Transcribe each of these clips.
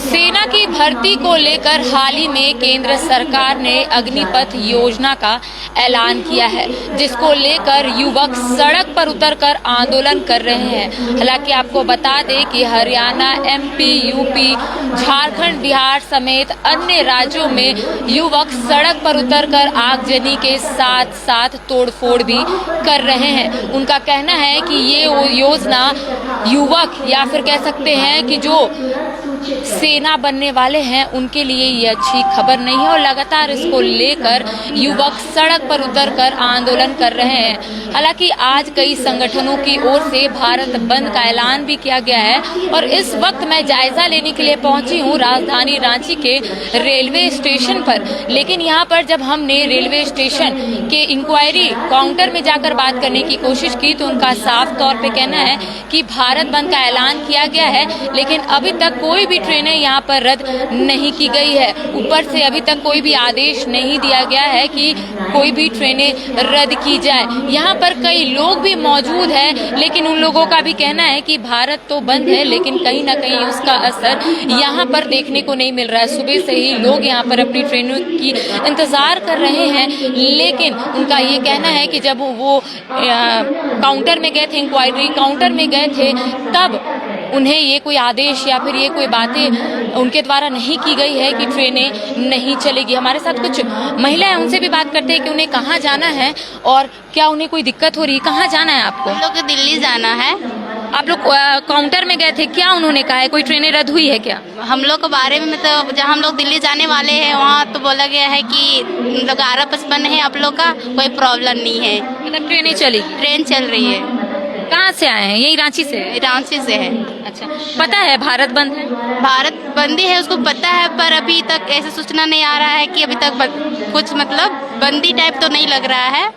सेना की भर्ती को लेकर हाल ही में केंद्र सरकार ने अग्निपथ योजना का ऐलान किया है, जिसको लेकर युवक सड़क पर उतरकर आंदोलन कर रहे हैं। हालांकि आपको बता दें कि हरियाणा, एमपी, यूपी, झारखंड, बिहार समेत अन्य राज्यों में युवक सड़क पर उतरकर आगजनी के साथ साथ तोड़फोड़ भी कर रहे हैं। उनका कहना है कि ये योजना युवक या फिर कह सकते हैं कि जो सेना बनने वाले हैं उनके लिए ये अच्छी खबर नहीं है और लगातार इसको लेकर युवक सड़क पर उतरकर आंदोलन कर रहे हैं। हालांकि आज कई संगठनों की ओर से भारत बंद का ऐलान भी किया गया है और इस वक्त मैं जायजा लेने के लिए पहुंची हूं राजधानी रांची के रेलवे स्टेशन पर। लेकिन यहां पर जब हमने रेलवे स्टेशन के इंक्वायरी काउंटर में जाकर बात करने की कोशिश की तो उनका साफ तौर पे कहना है कि भारत बंद का ऐलान किया गया है, लेकिन अभी तक कोई भी ट्रेनें यहाँ पर रद्द नहीं की गई है। ऊपर से अभी तक कोई भी आदेश नहीं दिया गया है कि कोई भी ट्रेनें रद्द की जाए। यहाँ पर कई लोग भी मौजूद हैं, लेकिन उन लोगों का भी कहना है कि भारत तो बंद है, लेकिन कहीं ना कहीं उसका असर यहाँ पर देखने को नहीं मिल रहा है। सुबह से ही लोग यहाँ पर अपनी ट्रेनों की इंतजार कर रहे हैं, लेकिन उनका ये कहना है कि जब वो काउंटर में गए थे, इंक्वायरी काउंटर में गए थे, तब उन्हें ये कोई आदेश या फिर ये कोई बातें उनके द्वारा नहीं की गई है कि ट्रेनें नहीं चलेगी। हमारे साथ कुछ महिलाएं, उनसे भी बात करते हैं कि उन्हें कहाँ जाना है और क्या उन्हें कोई दिक्कत हो रही है। कहाँ जाना है आपको? हम लोग को दिल्ली जाना है। आप लोग काउंटर में गए थे, क्या उन्होंने कहा है? कोई ट्रेनें रद्द हुई है क्या? हम लोग के बारे में तो जहाँ हम लोग दिल्ली जाने वाले हैं वहाँ तो बोला गया है कि 11:55 है, आप लोग का कोई प्रॉब्लम नहीं है। मतलब ट्रेनें चलेगी? ट्रेन चल रही है। कहाँ से आए हैं? यही रांची से? रांची से है। अच्छा, पता है भारत बंद है? भारत बंदी है, उसको पता है, पर अभी तक ऐसा सूचना नहीं आ रहा है कि अभी तक कुछ मतलब बंदी टाइप तो नहीं लग रहा है।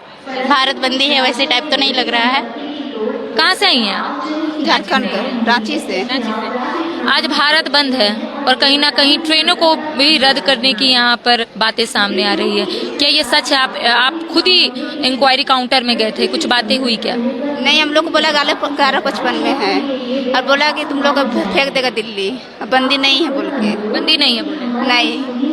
भारत बंदी है वैसे टाइप तो नहीं लग रहा है। कहाँ से आई हैं आप? झारखंड, रांची से। आज भारत बंद है और कहीं ना कहीं ट्रेनों को भी रद्द करने की यहाँ पर बातें सामने आ रही है। क्या ये सच है? आप खुद ही इंक्वायरी काउंटर में गए थे, कुछ बातें हुई क्या? नहीं, हम लोग को बोला 11:55 में है और बोला कि तुम लोग फेंक देगा दिल्ली, बंदी नहीं है बोल के। बंदी नहीं है बोले? नहीं।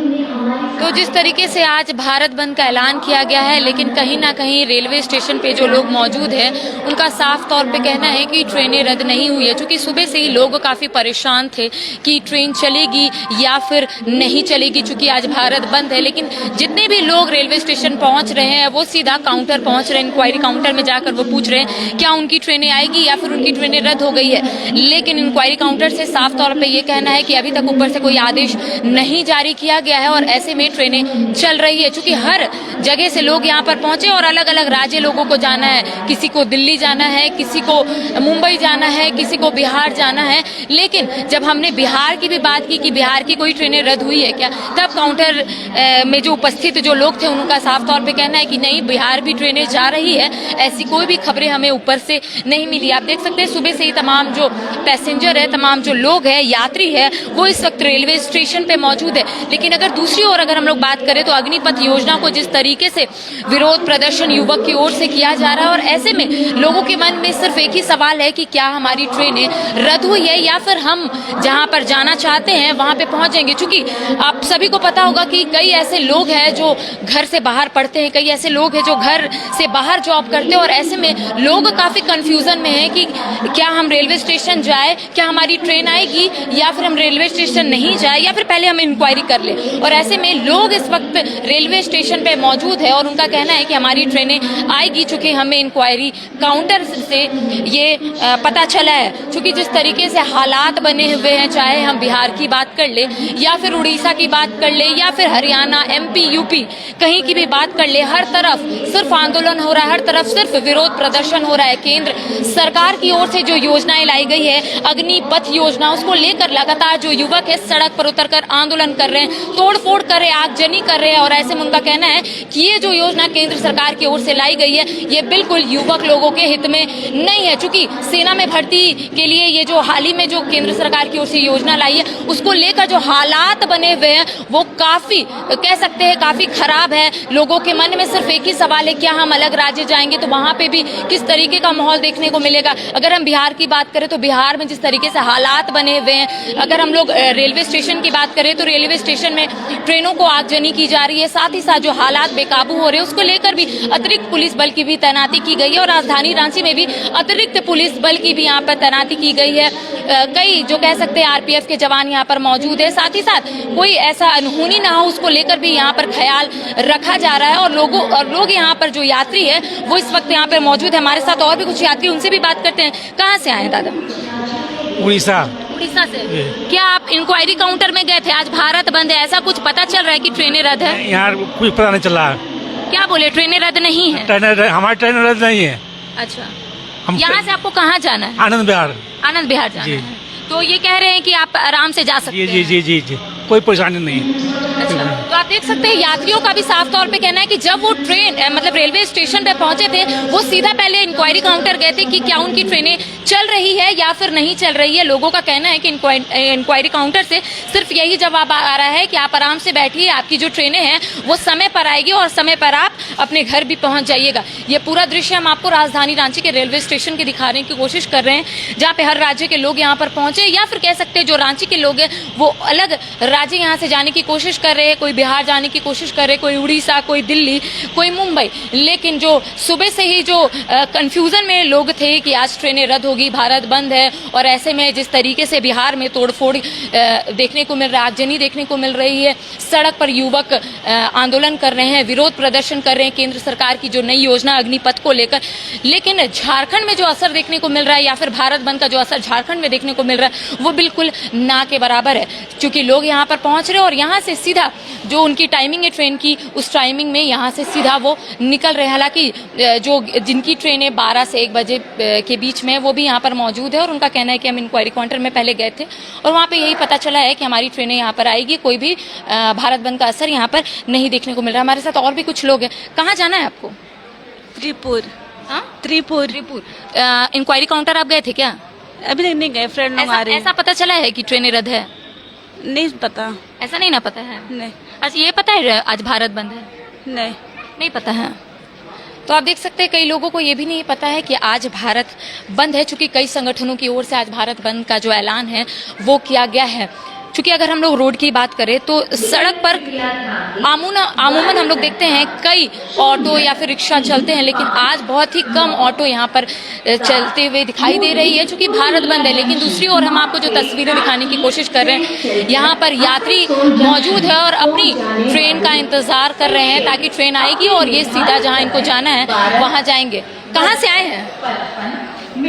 तो जिस तरीके से आज भारत बंद का ऐलान किया गया है, लेकिन कहीं ना कहीं रेलवे स्टेशन पे जो लोग मौजूद हैं उनका साफ तौर पे कहना है कि ट्रेनें रद्द नहीं हुई है। क्योंकि सुबह से ही लोग काफ़ी परेशान थे कि ट्रेन चलेगी या फिर नहीं चलेगी, चूँकि आज भारत बंद है। लेकिन जितने भी लोग रेलवे स्टेशन पहुँच रहे हैं वो सीधा काउंटर पहुँच रहे हैं, इंक्वायरी काउंटर में जाकर वो पूछ रहे हैं क्या उनकी ट्रेनें आएगी या फिर उनकी ट्रेनें रद्द हो गई है। लेकिन इंक्वायरी काउंटर से साफ तौर पर ये कहना है कि अभी तक ऊपर से कोई आदेश नहीं जारी किया गया है और ऐसे में ट्रेनें चल रही है। चूंकि हर जगह से लोग यहाँ पर पहुंचे और अलग अलग राज्य लोगों को जाना है, किसी को दिल्ली जाना है, किसी को मुंबई जाना है, किसी को बिहार जाना है। लेकिन जब हमने बिहार की भी बात की कि बिहार की कोई ट्रेनें रद्द हुई है क्या, तब काउंटर में जो उपस्थित जो लोग थे उनका साफ तौर पे कहना है कि नहीं, बिहार भी ट्रेनें जा रही है, ऐसी कोई भी खबरें हमें ऊपर से नहीं मिली। आप देख सकते हैं सुबह से ही तमाम जो पैसेंजर है, तमाम जो लोग हैं, यात्री है, वो इस वक्त रेलवे स्टेशन पे मौजूद है। लेकिन अगर दूसरी ओर अगर हम लोग बात करें तो अग्निपथ योजना को जिस तरीके से विरोध प्रदर्शन युवक की ओर से किया जा रहा है और ऐसे में लोगों के मन में सिर्फ एक ही सवाल है कि क्या हमारी ट्रेनें रद्द हुई है या फिर हम जहां पर जाना चाहते हैं वहां पे पहुंच जाएंगे। क्योंकि आप सभी को पता होगा कि कई ऐसे लोग हैं जो घर से बाहर पढ़ते हैं, कई ऐसे लोग हैं जो घर से बाहर जॉब करते हैं और ऐसे में लोग काफी कंफ्यूजन में है कि क्या हम रेलवे स्टेशन जाए, क्या हमारी ट्रेन आएगी या फिर हम रेलवे स्टेशन नहीं जाए या फिर पहले हम इंक्वायरी कर ले। और ऐसे में लोग इस वक्त रेलवे स्टेशन पे मौजूद है और उनका कहना है कि हमारी ट्रेनें आएगी, चूंकि हमें इंक्वायरी काउंटर से ये पता चला है। चूंकि जिस तरीके से हालात बने हुए हैं, चाहे हम बिहार की बात कर ले या फिर उड़ीसा की बात कर ले या फिर हरियाणा, एमपी, यूपी, कहीं की भी बात कर ले, हर तरफ सिर्फ आंदोलन हो रहा है, हर तरफ सिर्फ विरोध प्रदर्शन हो रहा है। केंद्र सरकार की ओर से जो योजनाएं लाई गई है, अग्निपथ योजना, उसको लेकर लगातार जो युवक है सड़क पर उतरकर आंदोलन कर रहे हैं, तोड़फोड़ कर कर रहे हैं, आगजनी कर रहे हैं। और ऐसे में उनका कहना है कि ये जो योजना केंद्र सरकार की ओर से लाई गई है ये बिल्कुल युवक लोगों के हित में नहीं है। चूंकि सेना में भर्ती के लिए ये जो हाल ही में जो केंद्र सरकार की ओर से योजना लाई है उसको लेकर जो हालात बने हुए हैं वो काफी कह सकते हैं काफी खराब है। लोगों के मन में सिर्फ एक ही सवाल है, क्या हम अलग राज्य जाएंगे तो वहां पे भी किस तरीके का माहौल देखने को मिलेगा। अगर हम बिहार की बात करें तो बिहार में जिस तरीके से हालात बने हुए हैं, अगर हम लोग रेलवे स्टेशन की बात करें तो रेलवे स्टेशन में ट्रेनों को आगजनी की जा रही है, साथ ही साथ जो हालात बेकाबू हो रहे हैं उसको लेकर भी अतिरिक्त पुलिस बल की भी तैनाती की गई है। और राजधानी रांची में भी अतिरिक्त पुलिस बल की भी यहाँ पर तैनाती की गई है। कई जो कह सकते हैं आरपीएफ के जवान यहाँ पर मौजूद है। साथ ही साथ कोई ऐसा अनहोनी ना हो उसको लेकर भी यहाँ पर ख्याल रखा जा रहा है। और लोग यहाँ पर जो यात्री है वो इस वक्त यहाँ पर मौजूद है। हमारे साथ और भी कुछ यात्री, उनसे भी बात करते हैं। कहाँ से आए हैं दादा? उड़ीसा। उड़ीसा से। क्या आप इंक्वायरी काउंटर में गए थे? आज भारत बंद है, ऐसा कुछ पता चल रहा है कि ट्रेनें रद्द है? यहाँ कुछ पता नहीं चला है। क्या बोले, ट्रेनें रद्द नहीं है? हमारी ट्रेन रद्द नहीं है। अच्छा, हम यहाँ से आपको कहाँ जाना है? आनंद विहार। आनंद विहार जाना जी। है। तो ये कह रहे हैं कि आप आराम से जा सकते जी हैं। जी जी जी जी, कोई परेशानी नहीं। अच्छा, तो आप देख सकते हैं यात्रियों का भी साफ तौर पे कहना है कि जब वो ट्रेन मतलब रेलवे स्टेशन पे पहुंचे थे वो सीधा पहले इंक्वायरी काउंटर गए थे कि क्या उनकी ट्रेनें चल रही है या फिर नहीं चल रही है। लोगों का कहना है कि इंक्वायरी काउंटर से सिर्फ यही जवाब आ रहा है कि आप आराम से बैठिए, आपकी जो ट्रेनें हैं वो समय पर आएगी और समय पर आप अपने घर भी पहुंच जाइएगा। ये पूरा दृश्य हम आपको राजधानी रांची के रेलवे स्टेशन के दिखाने की कोशिश कर रहे हैं, जहाँ पे हर राज्य के लोग यहाँ पर पहुंचे, या फिर कह सकते हैं जो रांची के लोग हैं वो अलग राज्य यहाँ से जाने की कोशिश कर रहे हैं। कोई बिहार जाने की कोशिश कर रहे, कोई उड़ीसा, कोई दिल्ली, कोई मुंबई। लेकिन जो सुबह से ही जो कंफ्यूजन में लोग थे कि आज ट्रेनें रद्द होगी, भारत बंद है, और ऐसे में जिस तरीके से बिहार में तोड़फोड़ देखने को मिल रहा है, आगजनी देखने को मिल रही है, सड़क पर युवक आंदोलन कर रहे हैं, विरोध प्रदर्शन कर रहे हैं केंद्र सरकार की जो नई योजना अग्निपथ को लेकर। लेकिन झारखंड में जो असर देखने को मिल रहा है या फिर भारत बंद का जो असर झारखंड में देखने को मिल रहा है वो बिल्कुल ना के बराबर है। क्योंकि लोग यहाँ पर पहुंच रहे हैं और यहाँ से सीधा जो उनकी टाइमिंग है ट्रेन की, उस टाइमिंग में यहाँ से सीधा वो निकल रहे हैं। हालांकि जो जिनकी ट्रेनें 12 से 1 बजे के बीच में वो भी यहाँ पर मौजूद है और उनका कहना है कि हम इंक्वायरी काउंटर में पहले गए थे और वहाँ पे यही पता चला है कि हमारी ट्रेनें यहाँ पर आएगी, कोई भी भारत बंद का असर यहाँ पर नहीं देखने को मिल रहा है। हमारे साथ और भी कुछ लोग हैं। कहाँ जाना है आपको? त्रिपुर। हाँ, त्रिपुर। इंक्वायरी काउंटर आप गए थे क्या? अभी तक नहीं गए, फ्रेंड लोग आ रहे हैं। ऐसा पता चला है कि ट्रेनें रद्द है? नहीं पता। ऐसा नहीं ना पता है? नहीं। अच्छा, ये पता है आज भारत बंद है? नहीं। नहीं पता है। तो आप देख सकते हैं कई लोगों को ये भी नहीं पता है कि आज भारत बंद है, चूंकि कई संगठनों की ओर से आज भारत बंद का जो ऐलान है वो किया गया है। चूंकि अगर हम लोग रोड की बात करें तो सड़क पर आमूमन हम लोग देखते हैं कई ऑटो या फिर रिक्शा चलते हैं, लेकिन आज बहुत ही कम ऑटो यहाँ पर चलते हुए दिखाई दे रही है चूंकि भारत बंद है। लेकिन दूसरी ओर हम आपको जो तस्वीरें दिखाने की कोशिश कर रहे हैं, यहाँ पर यात्री मौजूद है और अपनी ट्रेन का इंतजार कर रहे हैं ताकि ट्रेन आएगी और ये सीधा जहाँ इनको जाना है वहाँ जाएंगे। कहाँ से आए हैं?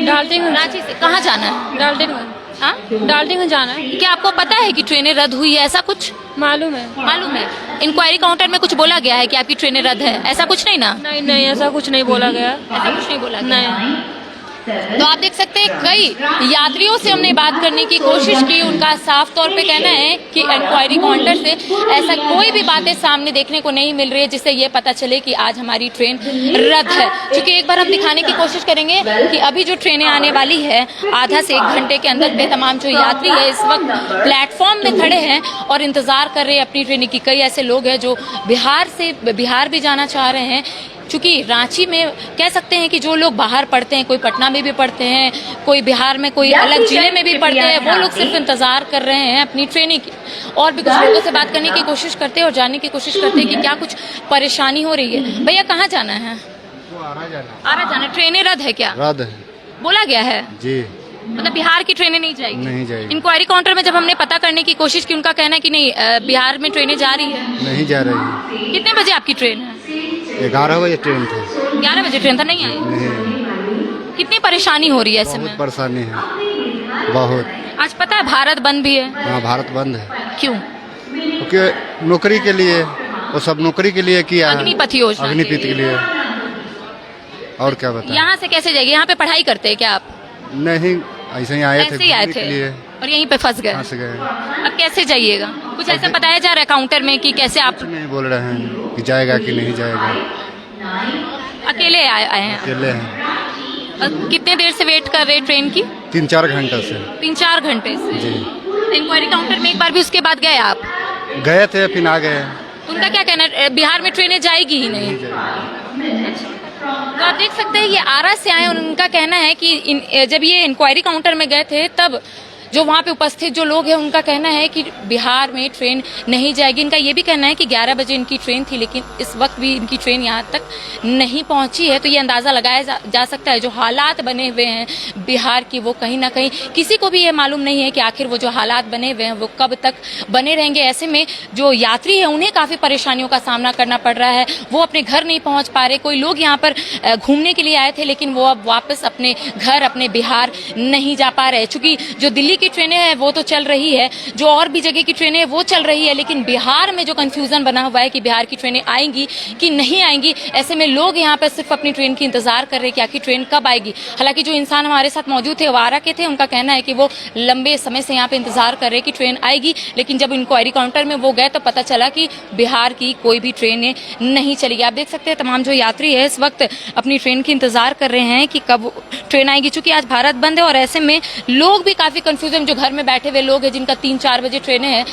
डाल्टनगंज। रांची से। कहाँ जाना है? डाल्टनगंज। हाँ, डाल्टनगंज जाना है। क्या आपको पता है कि ट्रेनें रद्द हुई है? ऐसा कुछ मालूम है। मालूम है? इंक्वायरी काउंटर में कुछ बोला गया है कि आपकी ट्रेनें रद्द है? ऐसा कुछ नहीं ना? नहीं नहीं, ऐसा कुछ नहीं बोला गया। ऐसा कुछ नहीं बोला गया। नहीं। तो आप देख सकते हैं कई यात्रियों से हमने बात करने की कोशिश की, उनका साफ तौर पे कहना है कि इंक्वायरी काउंटर से ऐसा कोई भी बातें सामने देखने को नहीं मिल रही है जिससे ये पता चले कि आज हमारी ट्रेन रद्द है। क्योंकि एक बार हम दिखाने की कोशिश करेंगे कि अभी जो ट्रेनें आने वाली है आधा से 1 घंटे के अंदर पे तमाम जो यात्री है इस वक्त प्लेटफॉर्म में खड़े हैं और इंतजार कर रहे हैं अपनी ट्रेन की। कई ऐसे लोग हैं जो बिहार भी जाना चाह रहे हैं। चूँकि रांची में कह सकते हैं कि जो लोग बाहर पढ़ते हैं, कोई पटना में भी पढ़ते हैं, कोई बिहार में, कोई अलग जिले में भी पढ़ते हैं, वो लोग सिर्फ इंतज़ार कर रहे हैं अपनी ट्रेनिंग की। और भी कुछ लोगों से बात करने की कोशिश करते हैं और जानने की कोशिश करते हैं कि क्या कुछ परेशानी हो रही है। भैया कहाँ जाना है? आरा जाना। ट्रेनें रद्द है क्या? रद्द है। बोला गया है जी। मतलब बिहार की ट्रेनें नहीं जाएगी? नहीं जाएगी। इंक्वायरी काउंटर में जब हमने पता करने की कोशिश की उनका कहना है कि नहीं, बिहार में ट्रेनें जा रही है। नहीं जा रही है। कितने बजे आपकी ट्रेन है? 11 बजे ट्रेन था। 11 बजे ट्रेन था, नहीं आई? नहीं। कितनी परेशानी हो रही है ऐसे में? बहुत परेशानी है, बहुत। आज पता है भारत बंद भी है? हाँ, भारत बंद है। क्यों? क्योंकि नौकरी के लिए, वो सब नौकरी के लिए किया है। अग्निपथ योजना। अग्निपथ के लिए। और क्या बताएं? यहाँ से कैसे जाएगी? यहाँ पे पढ़ाई करते हैं क्या आप? नहीं, ऐसे ही आए थे ऐसे ही आए घूमने थे। के लिए। और यहीं पे फंस गए। फंस गए। अब कैसे जाइएगा? कुछ ऐसा बताया जा रहा है काउंटर में कि कैसे आप नहीं बोल रहे हैं कि जाएगा कि नहीं जाएगा। अकेले आए हैं? अकेले हैं। और कितने देर से वेट कर रहे हैं ट्रेन की? 3-4 घंटे से। 3-4 घंटे से। जी। इंक्वायरी काउंटर में एक बार भी उसके बाद गए आप? गए थे फिर आ गए। उनका क्या कहना है, बिहार में ट्रेनें जाएगी ही नहीं? तो आप देख सकते हैं ये आरा से आए, उनका कहना है कि जब ये इंक्वायरी काउंटर में गए थे तब जो वहाँ पे उपस्थित जो लोग हैं उनका कहना है कि बिहार में ट्रेन नहीं जाएगी। इनका ये भी कहना है कि 11 बजे इनकी ट्रेन थी, लेकिन इस वक्त भी इनकी ट्रेन यहाँ तक नहीं पहुँची है। तो ये अंदाज़ा लगाया जा सकता है जो हालात बने हुए हैं बिहार की, वो कहीं ना कहीं किसी को भी ये मालूम नहीं है कि आखिर वो जो हालात बने हुए हैं वो कब तक बने रहेंगे। ऐसे में जो यात्री है उन्हें काफ़ी परेशानियों का सामना करना पड़ रहा है। वो अपने घर नहीं पहुँच पा रहे। कोई लोग यहाँ पर घूमने के लिए आए थे, लेकिन वो अब वापस अपने घर, अपने बिहार नहीं जा पा रहे। चूँकि जो दिल्ली की ट्रेनें हैं वो तो चल रही है, जो और भी जगह की ट्रेनें वो चल रही है, लेकिन बिहार में जो कंफ्यूजन बना हुआ है कि बिहार की ट्रेनें आएंगी कि नहीं आएंगी, ऐसे में लोग यहाँ पर सिर्फ अपनी ट्रेन की इंतजार कर रहे हैं कि आखिर ट्रेन कब आएगी। हालांकि जो इंसान हमारे साथ मौजूद थे वो आरा के थे, उनका कहना है कि वो लंबे समय से यहाँ पे इंतजार कर रहे हैं कि ट्रेन आएगी, लेकिन जब इंक्वायरी काउंटर में वो गए तो पता चला कि बिहार की कोई भी ट्रेनें नहीं चलेगी। आप देख सकते हैं तमाम जो यात्री है इस वक्त अपनी ट्रेन की इंतजार कर रहे हैं कि कब ट्रेन आएगी। चूंकि आज भारत बंद है और ऐसे में लोग भी काफी कंफ्यूजन, जो घर में बैठे हुए लोग हैं जिनका 3-4 बजे ट्रेनें हैं,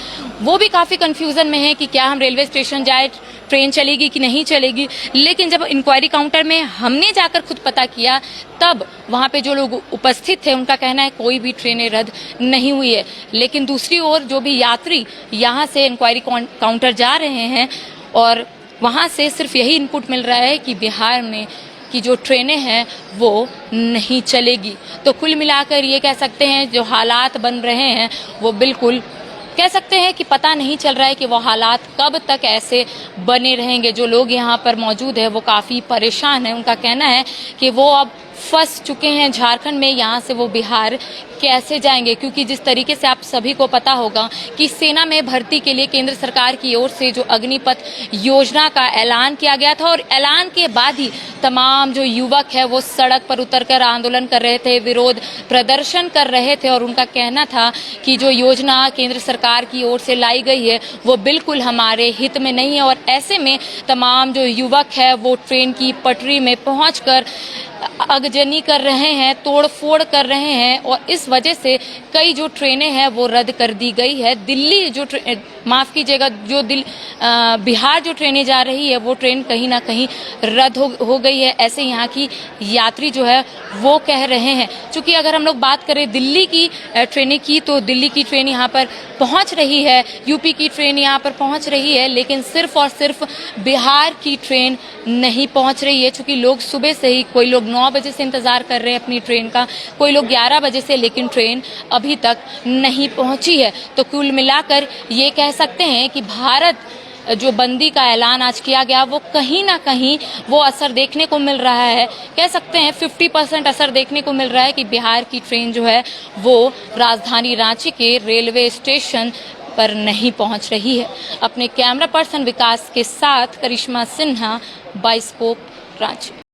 वो भी काफी कंफ्यूजन में है कि क्या हम रेलवे स्टेशन जाए, ट्रेन चलेगी कि नहीं चलेगी। लेकिन जब इंक्वायरी काउंटर में हमने जाकर खुद पता किया तब वहाँ पे जो लोग उपस्थित थे उनका कहना है कोई भी ट्रेनें रद्द नहीं हुई है। लेकिन दूसरी ओर जो भी यात्री यहाँ से इंक्वायरी काउंटर जा रहे हैं और वहाँ से सिर्फ यही इनपुट मिल रहा है कि बिहार में की जो ट्रेनें हैं वो नहीं चलेगी। तो कुल मिलाकर ये कह सकते हैं जो हालात बन रहे हैं वो बिल्कुल कह सकते हैं कि पता नहीं चल रहा है कि वो हालात कब तक ऐसे बने रहेंगे। जो लोग यहाँ पर मौजूद हैं वो काफ़ी परेशान हैं। उनका कहना है कि वो अब फंस चुके हैं झारखंड में, यहाँ से वो बिहार कैसे जाएंगे। क्योंकि जिस तरीके से आप सभी को पता होगा कि सेना में भर्ती के लिए केंद्र सरकार की ओर से जो अग्निपथ योजना का ऐलान किया गया था और ऐलान के बाद ही तमाम जो युवक है वो सड़क पर उतरकर आंदोलन कर रहे थे, विरोध प्रदर्शन कर रहे थे और उनका कहना था कि जो योजना केंद्र सरकार की ओर से लाई गई है वो बिल्कुल हमारे हित में नहीं है। और ऐसे में तमाम जो युवक है वो ट्रेन की पटरी में पहुंचकर आगजनी कर रहे हैं, तोड़फोड़ कर रहे हैं और इस वजह से कई जो ट्रेनें हैं वो रद्द कर दी गई है। दिल्ली जो माफ़ कीजिएगा, जो बिहार जो ट्रेनें जा रही है वो ट्रेन कहीं ना कहीं रद्द हो गई है, ऐसे यहाँ की यात्री जो है वो कह रहे हैं। चूँकि अगर हम लोग बात करें दिल्ली की ट्रेनें की तो दिल्ली की ट्रेन यहाँ पर पहुँच रही है, यूपी की ट्रेन यहाँ पर पहुँच रही है, लेकिन सिर्फ और सिर्फ बिहार की ट्रेन नहीं पहुँच रही है। चूँकि लोग सुबह से ही, कोई लोग 9 बजे से इंतज़ार कर रहे हैं अपनी ट्रेन का, कोई लोग 11 बजे से, लेकिन ट्रेन अभी तक नहीं पहुँची है। तो कुल मिलाकर ये कह सकते हैं कि भारत जो बंदी का ऐलान आज किया गया वो कहीं ना कहीं वो असर देखने को मिल रहा है। कह सकते हैं 50% असर देखने को मिल रहा है कि बिहार की ट्रेन जो है वो राजधानी रांची के रेलवे स्टेशन पर नहीं पहुंच रही है। अपने कैमरा पर्सन विकास के साथ करिश्मा सिन्हा, बाइस्कोप, रांची।